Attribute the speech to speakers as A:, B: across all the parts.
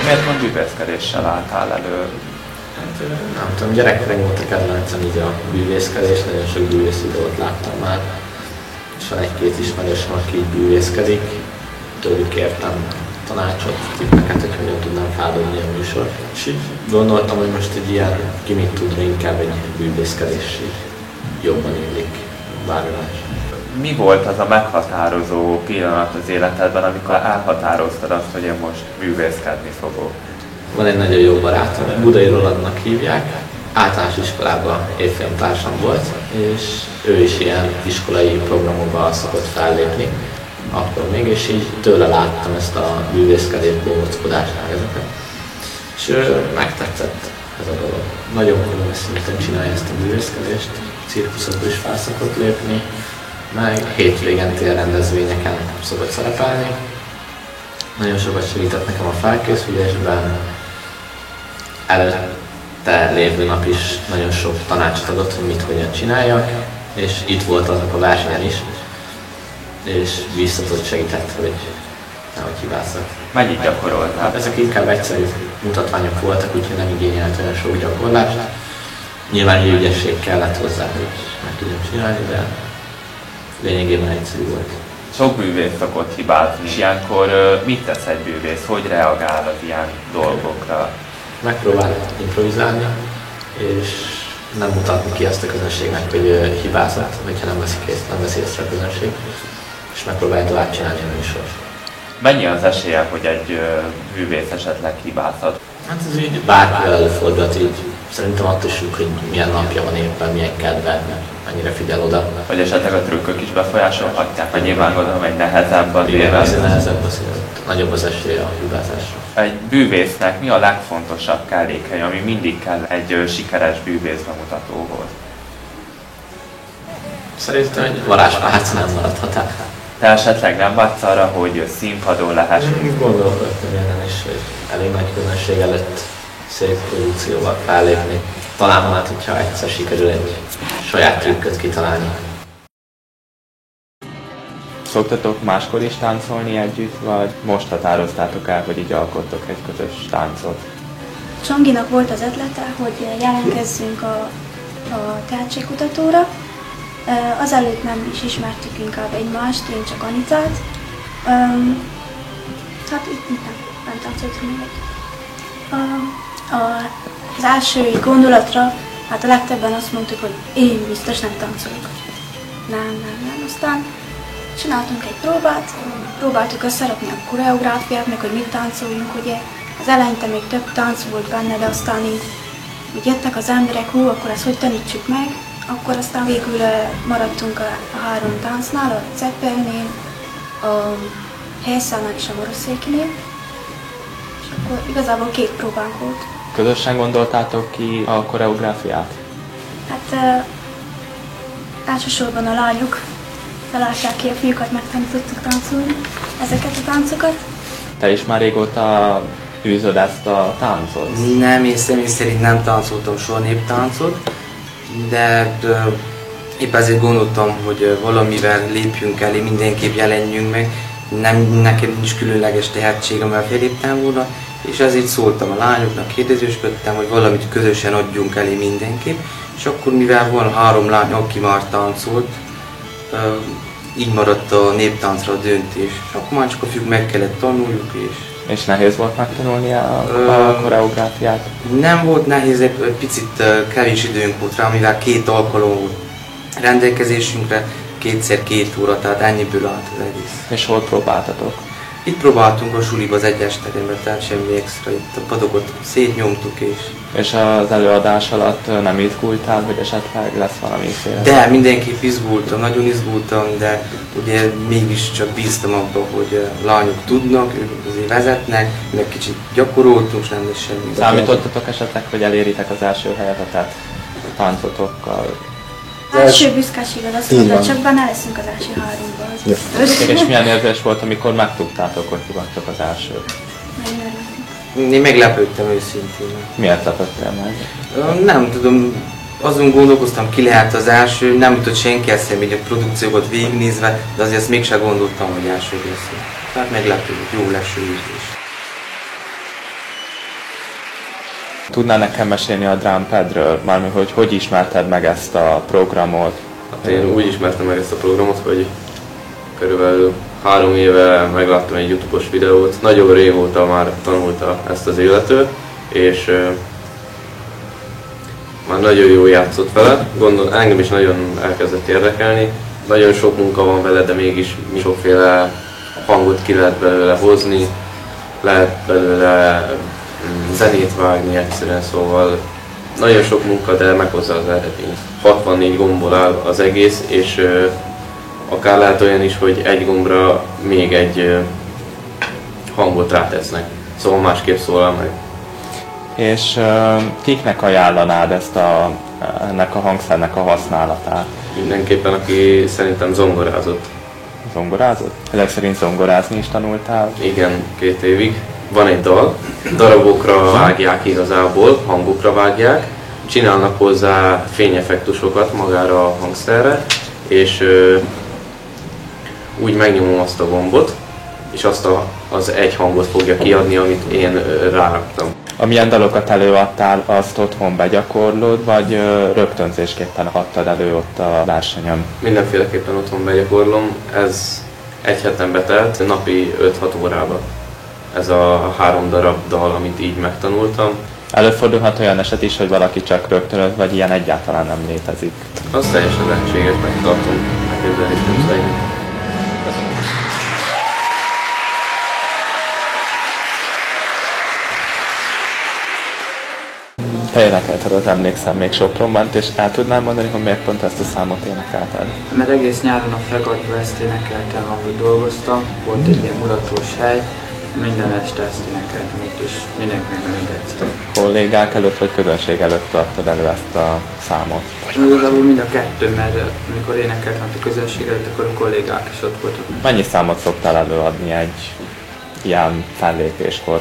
A: Miért pont bűvészkedéssel álltál elő?
B: Hát, nem tudom, gyerekkorban volt a kedvencem így a bűvészkedés, nagyon sok bűvész videót láttam már. És van egy-két ismerősöm, aki így bűvészkedik. Tőlük kértem tanácsot, tippeket, hogy hogyan tudnám feldobni a műsort. És így gondoltam, hogy most egy ilyen, ki mit tud, inkább egy bűvészkedés jobban illik bármi más.
A: Mi volt az a meghatározó pillanat az életedben, amikor elhatároztad azt, hogy én most bűvészkedni fogok?
B: Van egy nagyon jó barátom, Budai Rolandnak hívják, általános iskolában évfilmtársam volt, és ő is ilyen iskolai programokban szokott fellépni, akkor még, és így tőle láttam ezt a bűvészkedést, bóckodást, ezeket. És megtetszett ez a dolog. Nagyon komoly szinten csinálja ezt a bűvészkedést, cirkuszokba is fel szokott lépni, meg hétvégen térrendezvényeken szokott szerepelni. Nagyon sokat segített nekem a felkészülésben, előtte lévő nap is nagyon sok tanácsot adott, hogy mit hogyan csináljak, és itt volt azok a versenyen is, és biztatott segített, hogy nehogy hibázzak.
A: Mennyit gyakoroltál?
B: Ezek inkább egyszerű mutatványok voltak, úgyhogy nem igényelt olyan sok gyakorlást. Nyilván ügyesség kellett hozzá, hogy meg tudjam csinálni, de lényegében egyszerű volt.
A: Sok bűvész szokott hibázni, és ilyenkor mit tesz egy bűvész? Hogy reagál az ilyen dolgokra?
B: Megpróbál improvizálni, és nem mutatni ki azt a közönségnek, hogy hibázott, hogyha nem veszi észre a közönség, és megpróbálja tovább csinálni a műsort.
A: Mennyi az esélye, hogy egy bűvész esetleg hibázhat?
B: Hát ez így bárkivel előfordulhat, így szerintem attól is, hogy milyen napja van éppen, milyen kedve, mennyire figyel oda.
A: Vagy esetleg a trükkök is befolyásolhatják, vagy nyilván gondolom egy nehezebb az
B: igen,
A: élet.
B: azért nehezebb az élet, nagyobb az esélye a hibázásra.
A: Egy bűvésznek mi a legfontosabb kellékely, ami mindig kell egy sikeres bűvész bemutatóhoz?
B: Szerintem egy varázspálc nem maradhat el.
A: Te esetleg nem vágysz arra, hogy színpadon lehess?
B: Gondolkodtam innen is, hogy elég nagy közönség előtt szép produkcióval fellépni. Talán hát, hogyha egyszer sikerül egy saját trükköt kitalálni.
A: Szoktatok máskor is táncolni együtt, vagy most határoztátok el, hogy így alkottok egy közös táncot?
C: Csonginak volt az ötlete, hogy jelentkezzünk a tehetségkutatóra. Azelőtt nem is ismertük inkább egymást, én csak Anitát. Hát itt nem táncoltunk még együtt. Az első gondolatra, hát a legtöbben azt mondtuk, hogy én biztos nem táncolok. Nem. Aztán csináltunk egy próbát, próbáltuk összerakni a koreográfiát, meg hogy mit táncoljunk, ugye. Az eleinte még több tánc volt benne, de aztán így jöttek az emberek, akkor ezt hogy tanítsuk meg. Akkor aztán végül maradtunk a három táncnál, a Zeppelnél, a helyszállnál és a Moroszékinél. És akkor igazából 2 próbánk volt.
A: Közösen gondoltátok ki a koreográfiát?
C: Hát elsősorban a lányok találták ki, a fiúkat megtanítottuk táncolni ezeket a táncokat.
A: Te is már régóta űzöd ezt a táncot?
D: Nem, én személy szerint nem táncoltam soha néptáncot, de épp ezért gondoltam, hogy valamivel lépjünk elé, mindenképp jelenjünk meg. Nekem nincs különleges tehetség, amivel feléptem volna, és ezért szóltam a lányoknak, kérdezősködtem, hogy valamit közösen adjunk elé mindenképp, és akkor mivel van 3 lány, aki már táncolt, így maradt a néptáncra a döntés, és akkor már csak a fiúk meg kellett tanuljuk,
A: És nehéz volt megtanulni a koreográfiát?
D: Nem volt nehéz, egy picit kevés időnk volt rá, mivel 2 alkalom volt rendelkezésünkre, 2x2 óra, tehát ennyiből állt az egész.
A: És hol próbáltatok?
D: Itt próbáltunk a suliba az egyes teremben, tehát semmi extra, itt a padogot szétnyomtuk
A: És az előadás alatt nem izgultál, hogy esetleg lesz valamiféle?
D: De mindenképp izgultam, nagyon izgultam, de ugye mégiscsak bíztam abban, hogy a lányok tudnak, ők azért vezetnek, meg kicsit gyakoroltunk, és nem lesz semmi.
A: Számítottatok esetleg, hogy eléritek az első helyet a táncotokkal?
C: Az első büszkeség az azt mondta, csak benne leszünk az első 3-ban, az biztos.
A: És milyen érzés volt, amikor megtudtátok, hogy ti vagytok az első?
C: Nagyon örültünk.
D: Én meglepődtem őszintén.
A: Miért lepődtél meg?
D: Nem tudom, azon gondolkoztam, ki lehet az első, nem jutott senki eszembe így a produkciókat végignézve, de azért ezt mégsem gondoltam, hogy első lesz. Tehát meglepődött, jó leső ízlés.
A: Tudnál nekem mesélni a Drumpadről? Mármint, hogy ismerted meg ezt a programot?
E: Hát én úgy ismertem meg ezt a programot, hogy körülbelül 3 éve megláttam egy YouTube-os videót. Nagyon régóta már tanulta ezt az illető, és már nagyon jól játszott vele. Engem is nagyon elkezdett érdekelni. Nagyon sok munka van vele, de mégis sokféle hangot ki lehet belőle hozni, lehet belőle zenét vágni egyszerűen, szóval nagyon sok munka, de meghozza az eredményt. 64 gombból áll az egész, és akár lehet olyan is, hogy egy gombra még egy hangot rátesznek, szóval másképp szólal meg.
A: És kiknek ajánlanád ennek a hangszernek a használatát?
E: Mindenképpen, aki szerintem zongorázott.
A: Zongorázott? Ezek szerint zongorázni is tanultál?
E: Igen, 2 évig. Van egy dal, darabokra vágják igazából, hangokra vágják, csinálnak hozzá fényeffektusokat magára a hangszerre, és úgy megnyomom azt a gombot, és azt az egy hangot fogja kiadni, amit én ráraktam.
A: Amilyen dalokat előadtál, azt otthon begyakorlod, vagy rögtönzésképpen adtad elő ott a versenyen?
E: Mindenféleképpen otthon begyakorlom, ez egy heten betelt, napi 5-6 órába. Ez a 3 darab dal, amit így megtanultam.
A: Előfordulhat olyan eset is, hogy valaki csak rögtönöz, vagy ilyen egyáltalán nem létezik?
E: Az teljesen lehetségesnek tartom, elképzelésem szerint.
A: Te énekelted, az emlékszem még Sopronban, és el tudnám mondani, hogy miért pont ezt a számot énekelted?
F: Mert egész nyáron a Fregatba ezt énekeltem, ahogy dolgoztam. Volt egy ilyen mulatós hely, minden este ezt énekeltem itt, és mindenkinek nagyon tetszett.
A: Kollégák előtt vagy közönség előtt adtad elő ezt a számot?
F: Igazából mind a kettő, mert amikor énekeltem a közönség előtt, akkor a kollégák is ott voltak.
A: Mennyi számot szoktál előadni egy ilyen fellépéskor?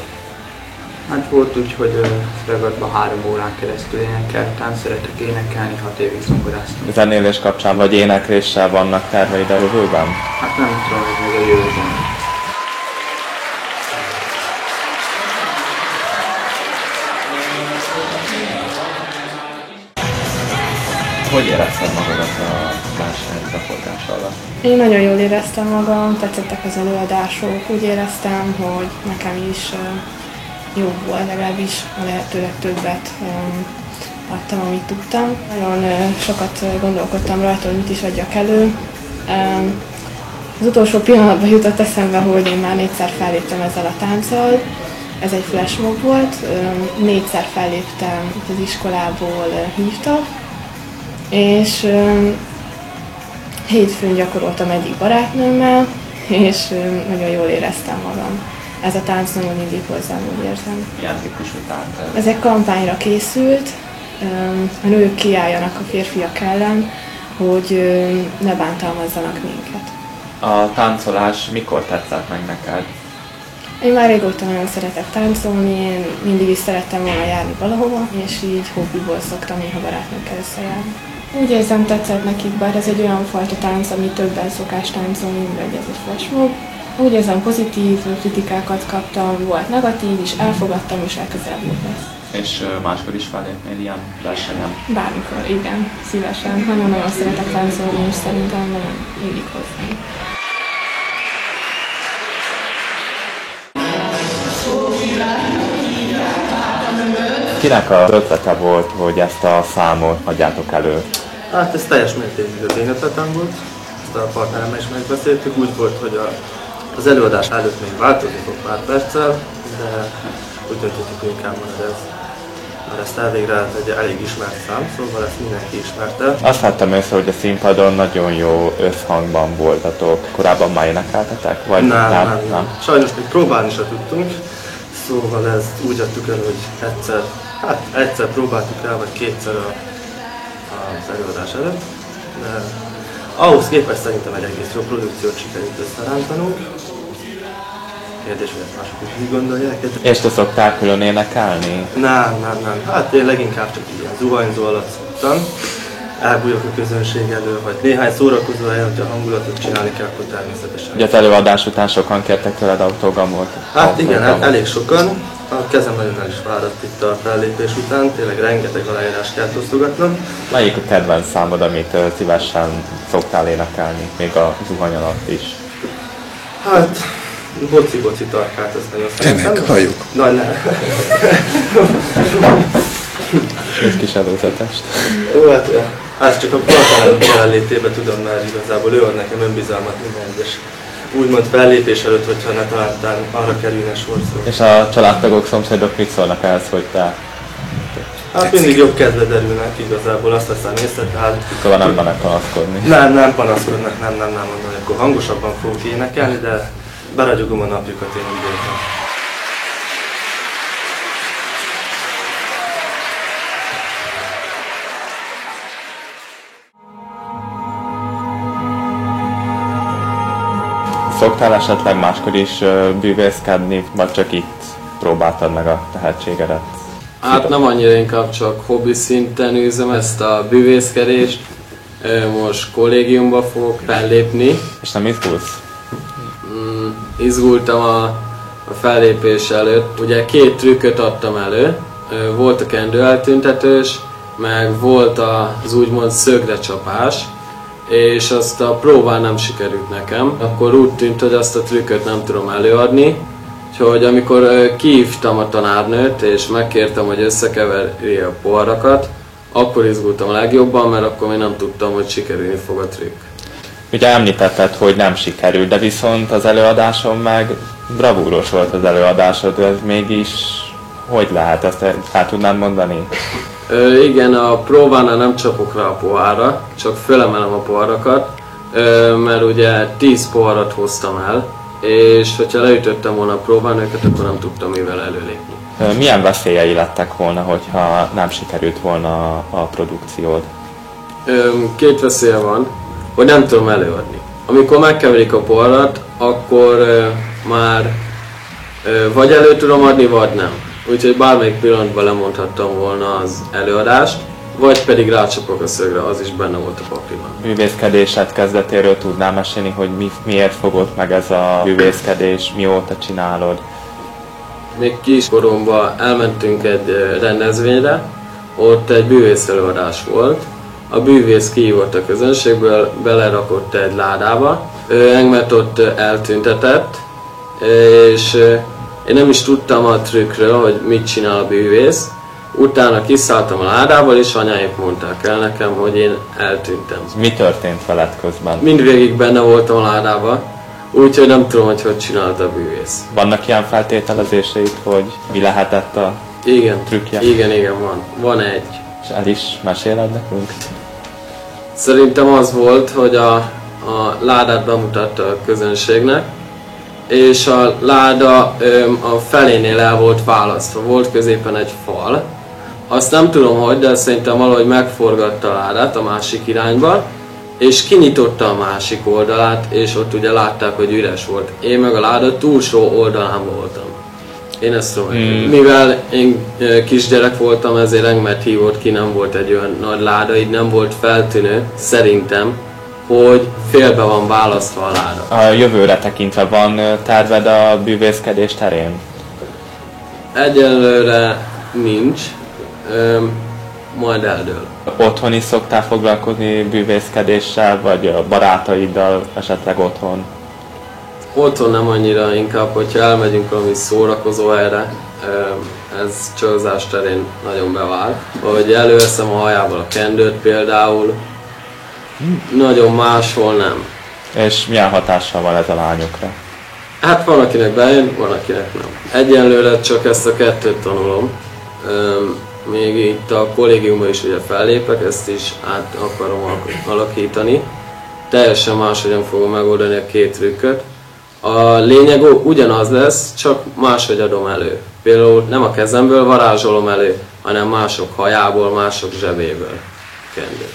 F: Hát volt úgy, hogy Fregatban 3 órán keresztül énekeltem, szeretek énekelni, 6 évig zongoráztam.
A: Zenélés kapcsán vagy énekléssel vannak terveid a jövőben?
F: Hát nem tudom, hogy még a jövőben.
A: Hogy érezted magadat a verseny befolyása alatt?
G: Én nagyon jól éreztem magam, tetszettek az előadások, úgy éreztem, hogy nekem is jó volt, legalábbis a lehetőleg többet adtam, amit tudtam. Nagyon sokat gondolkodtam rajta, hogy mit is adjak elő. Az utolsó pillanatban jutott eszembe, hogy én már 4-szer felléptem ezzel a tánccal. Ez egy flashmob volt, 4-szer felléptem, itt az iskolából hívtak, és hétfőn gyakoroltam egyik barátnőmmel, és nagyon jól éreztem magam. Ez a tánc nagyon mindig hozzám, úgy érzem.
A: Milyen típusú tánc?
G: Ez egy kampányra készült, a nők kiálljanak a férfiak ellen, hogy ne bántalmazzanak minket.
A: A táncolás mikor tetszett meg neked?
G: Én már régóta nagyon szeretek táncolni, én mindig is szerettem volna járni valahova, és így hobbiból szoktam néha barátnőkkel összejárni. Úgy érzem, tetszett nekik, bár ez egy olyan fajta tánc, ami többen szokás táncolni, mint ez egy flashmob. Úgy érzem, pozitív kritikákat kaptam, volt negatív is, elfogadtam, és legközelebb jobb lesz.
A: És máskor is fellépnél ilyen versenyen?
G: Bármikor, igen, szívesen. Nagyon-nagyon szeretek táncolni, és szerintem nagyon illik hozzám.
A: Kinek az ötlete volt, hogy ezt a számot adjátok elő?
H: Hát ez teljes mértékben az én ötletem volt, ezt a partneremmel is megbeszéltük, úgy volt, hogy az előadás előtt még változni fog pár perccel, de úgy döntöttük, hogy inkább marad ez. Mert ezt elvégre egy elég ismert szám, szóval ezt mindenki ismerte.
A: Azt vettem észre, hogy a színpadon nagyon jó összhangban voltatok. Korábban már énekeltetek? Vagy
H: Nem. Sajnos még próbálni sem tudtunk, szóval ezt úgy adtuk el, hogy egyszer próbáltuk el, vagy 2-szer az előadás előtt. De ahhoz képest szerintem egy egész jó produkciót sikerült összerántanunk. Kérdés, hogy ezt mások is gondolják.
A: És te szoktál külön énekelni?
H: Nem. Hát én leginkább csak ilyen zuhanyzó alatt szoktam. Elbújok a közönség elő, vagy néhány szórakozó helyen, hogyha hangulatot csinálni kell, akkor természetesen.
A: Ugye az előadás után sokan kértek tőled autogramot?
H: Hát igen, elég sokan. A kezem nagyon el is fáradt itt a fellépés után, tényleg rengeteg aláírás kellett osztogatnom.
A: Melyik a kedvenc számod, amit szívesen szoktál énekelni, még a zuhany alatt is?
H: Hát, boci tarkát, ezt nagyon szeretem.
I: Remek, halljuk.
H: Na, ne.
A: Egy kis előzetest.
H: Jó, hát ezt csak a partnerem jelenlétében tudom, mert igazából ő ad nekem önbizalmat minden egyes úgymond fellépés előtt, hogyha ne talán arra kerülne sor szó.
A: És a családtagok, szomszédok mit szólnak ehhez, hogy te?
H: Hát mindig jobb kedve derülnek igazából, azt veszem észre, tehát...
A: Szóval nem vannak panaszkodni.
H: Nem panaszkodnak, nem mondom, hogy akkor hangosabban fogok énekelni, de beragyogom a napjukat, én úgy értem.
A: Szoktál esetleg máskor is bűvészkedni, vagy csak itt próbáltad meg a tehetségedet?
J: Hát nem annyira, inkább csak hobbi szinten űzöm ezt a bűvészkedést. Most kollégiumba fogok fellépni.
A: És nem izgulsz?
J: Izgultam a fellépés előtt. Ugye 2 trükköt adtam elő. Volt a kendőeltüntetős, meg volt az úgymond szögre csapás. És azt a próbán nem sikerült nekem. Akkor úgy tűnt, hogy azt a trükköt nem tudom előadni. Úgyhogy amikor kihívtam a tanárnőt és megkértem, hogy összekeverje a poharakat, akkor izgultam a legjobban, mert akkor még nem tudtam, hogy sikerülni fog a trükk.
A: Ugye említetted, hogy nem sikerült, de viszont az előadáson meg bravúros volt az előadásod, ez mégis hogy lehet, ezt el tudnád mondani?
J: Igen, a próbánál nem csapok rá a pohárra, csak fölemelem a poharakat, mert ugye 10 poharat hoztam el, és hogyha leütöttem volna a próbánőket, akkor nem tudtam mivel előlépni.
A: Milyen veszélyei lettek volna, hogyha nem sikerült volna a produkciód?
J: 2 veszélye van, hogy nem tudom előadni. Amikor megkeverik a poharat, akkor már vagy elő tudom adni, vagy nem. Úgyhogy bármelyik pillanatban lemondhattam volna az előadást, vagy pedig rácsapok a szögre, az is benne volt a pakliban.
A: Művészkedésed kezdetéről tudnál mesélni, hogy miért fogott meg ez a művészkedés, mióta csinálod?
J: Még kiskoromban elmentünk egy rendezvényre, ott egy bűvész előadás volt. A bűvész kihívott a közönségből, belerakott egy ládába, engemet ott eltüntetett, és én nem is tudtam a trükkről, hogy mit csinál a bűvész. Utána kiszálltam a ládával, és anyáik mondták el nekem, hogy én eltűntem.
A: Mi történt veled közben?
J: Mindvégig benne voltam a ládában, úgyhogy nem tudom, hogy csinálta a bűvész.
A: Vannak ilyen feltételezéseid, hogy mi lehetett a trükkje?
J: Igen, van egy.
A: És el is meséled nekünk?
J: Szerintem az volt, hogy a ládát bemutatta a közönségnek, és a láda a felénél el volt választva, volt középen egy fal. Azt nem tudom hogy, de szerintem valahogy megforgatta a ládát a másik irányba, és kinyitotta a másik oldalát, és ott ugye látták, hogy üres volt. Én meg a láda túlsó oldalán voltam. Én ezt tudom. Mivel én kisgyerek voltam, ezért engemet hívott ki, nem volt egy olyan nagy láda, így nem volt feltűnő, szerintem, hogy félbe van választva a láda.
A: A jövőre tekintve van terved a bűvészkedés terén?
J: Egyelőre nincs, majd eldől.
A: Otthon is szoktál foglalkozni bűvészkedéssel, vagy a barátaiddal esetleg otthon?
J: Otthon nem annyira, inkább, hogyha elmegyünk valami szórakozó helyre, ez csőzás terén nagyon bevált. Hogy előveszem a hajából a kendőt például, nagyon máshol nem.
A: És milyen hatással van ez a lányokra?
J: Hát van akinek bejön, van akinek nem. Egyenlőre csak ezt a 2 tanulom. Még itt a kollégiumban is ugye fellépek, ezt is át akarom alakítani. Teljesen máshogyan fogom megoldani a 2 trükköt. A lényeg ugyanaz lesz, csak máshogy adom elő. Például nem a kezemből varázsolom elő, hanem mások hajából, mások zsebéből kendőt.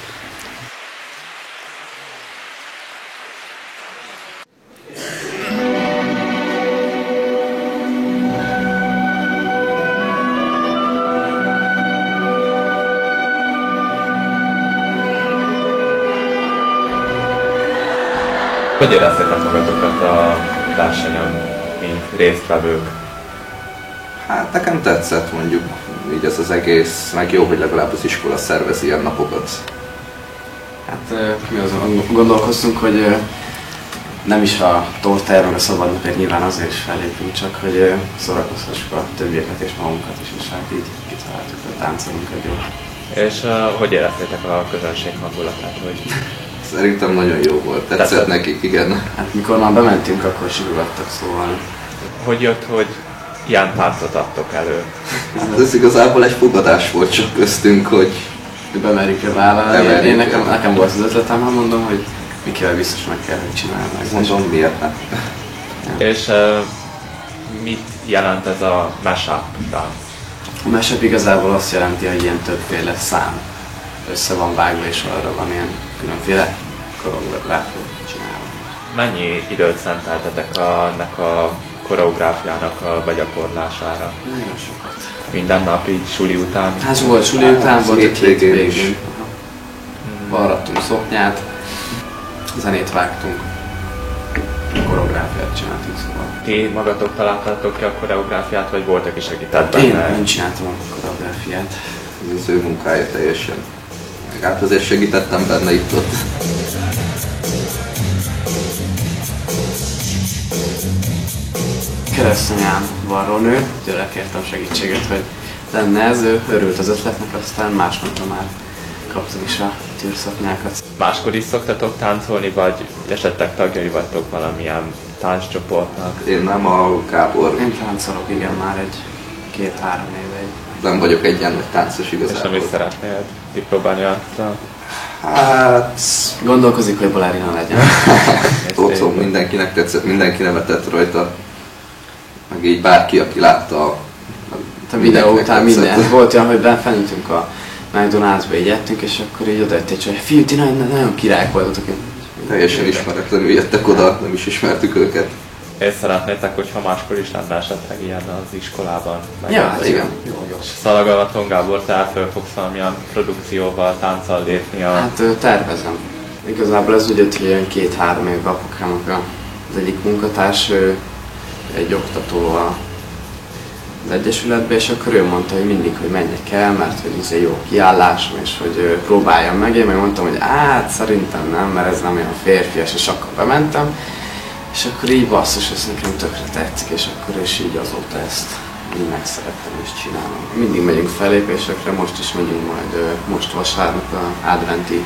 A: Hogy éreztétek magatokat a versenyen, mint résztvevők?
I: Hát nekem tetszett mondjuk így ez az egész, meg jó, hogy legalább az iskola szervezi ilyen napokat.
K: Hát mi azon gondolkoztunk, hogy nem is a tortáról a szabadnapért nyilván azért is fellépünk, csak hogy szórakoztassuk a többieket és magunkat is, és hát így kitaláltuk, hogy táncolunk egy jót.
A: És hogy éreztétek a közönség hangulatát? Hogy...
I: Szerintem nagyon jó volt, tetszett nekik, igen.
K: Hát mikor már bementünk, akkor simogattak, szóval...
A: Hogy jött, hogy ilyen táncot adtok elő?
I: Ez igazából egy fogadás volt csak köztünk, hogy
K: bemerjük-e vállalni. Én nekem volt az ötletem, ha mondom, hogy Mikivel biztos meg kell, hogy csinálnak.
I: Mondom, miért nem?
A: És mit jelent ez a mashup tánc?
K: A mashup igazából azt jelenti, hogy ilyen többféle szám össze van vágva, és arra van ilyen különféle koreográfiát csinálva.
A: Mennyi időt szenteltetek ennek a koreográfiának a begyakorlására?
K: Nagyon sokat.
A: Minden nap így suli után?
K: Hát volt suli után, volt egy hétvégén. Varrattunk szoknyát, zenét vágtunk, koreográfiát csináltunk, szóval.
A: Ti magatok találtátok ki a koreográfiát, vagy volt, aki segített benne?
K: Én csináltam a koreográfiát.
I: Ez az ő munkája teljesen. Hát azért segítettem benne itt-ott.
K: Keresztanyám varrónő, tőle kértem segítséget, hogy lenne ez, ő örült az ötletnek, aztán másnapra már kaptam is a tűrszaknyákat.
A: Máskor is szoktatok táncolni, vagy esetleg tagjai vagytok valamilyen tánccsoportnak?
I: Én nem, a Gábor.
K: Én táncolok, igen, már egy 2-3 éve.
I: Nem vagyok egy ilyen nagy táncos igazából.
A: És nem is szeretnél kipróbálni azt?
I: Hát...
K: Gondolkozik, hogy balerina legyen.
I: Otthon mindenkinek tetszett, mindenki nevetett rajta. Meg így bárki, aki látta
K: a videó után minden. Volt olyan, hogy felültünk a McDonald's-ba, így ettünk, és akkor így odajötték, hogy fiú, ti nagyon királyok voltatok.
I: Teljesen ismeretlenül jöttek oda, nem is ismertük őket.
A: És szeretnétek, hogyha máskor is lenne esetleg ilyen az iskolában?
K: Ja, hát igen. Jó.
A: Szalagavaton Gábor, te föl fogsz valamilyen produkcióval, tánccal lépni a...
K: Hát tervezem. Igazából ez úgy jött, hogy olyan 2-3 éve apukámnak az egyik munkatárs, egy oktató az Egyesületbe, és akkor ő mondta, hogy mindig, hogy menjek el, mert hogy ez egy jó kiállásom, és hogy próbáljam meg. Én meg mondtam, hogy szerintem nem, mert ez nem olyan férfias, és akkor bementem. És akkor így basszus, ez nekem tökre tetszik, és akkor is így azóta ezt így megszerettem és csinálom. Mindig megyünk fellépésekre, most is megyünk majd most vasárnap a adventi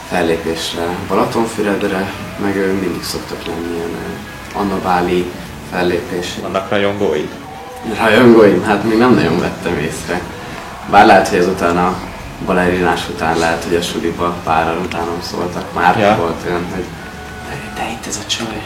K: fellépésre Balatonfüredre, meg mindig szoktak lenni ilyen annabáli fellépés.
A: Vannak rajongóid?
K: Rajongóim? Hát még nem nagyon vettem észre. Bár lehet, hogy ezután a balerinás után lehet, hogy a suliba páran utánom szóltak. Már volt olyan, hogy de itt ez a csaj.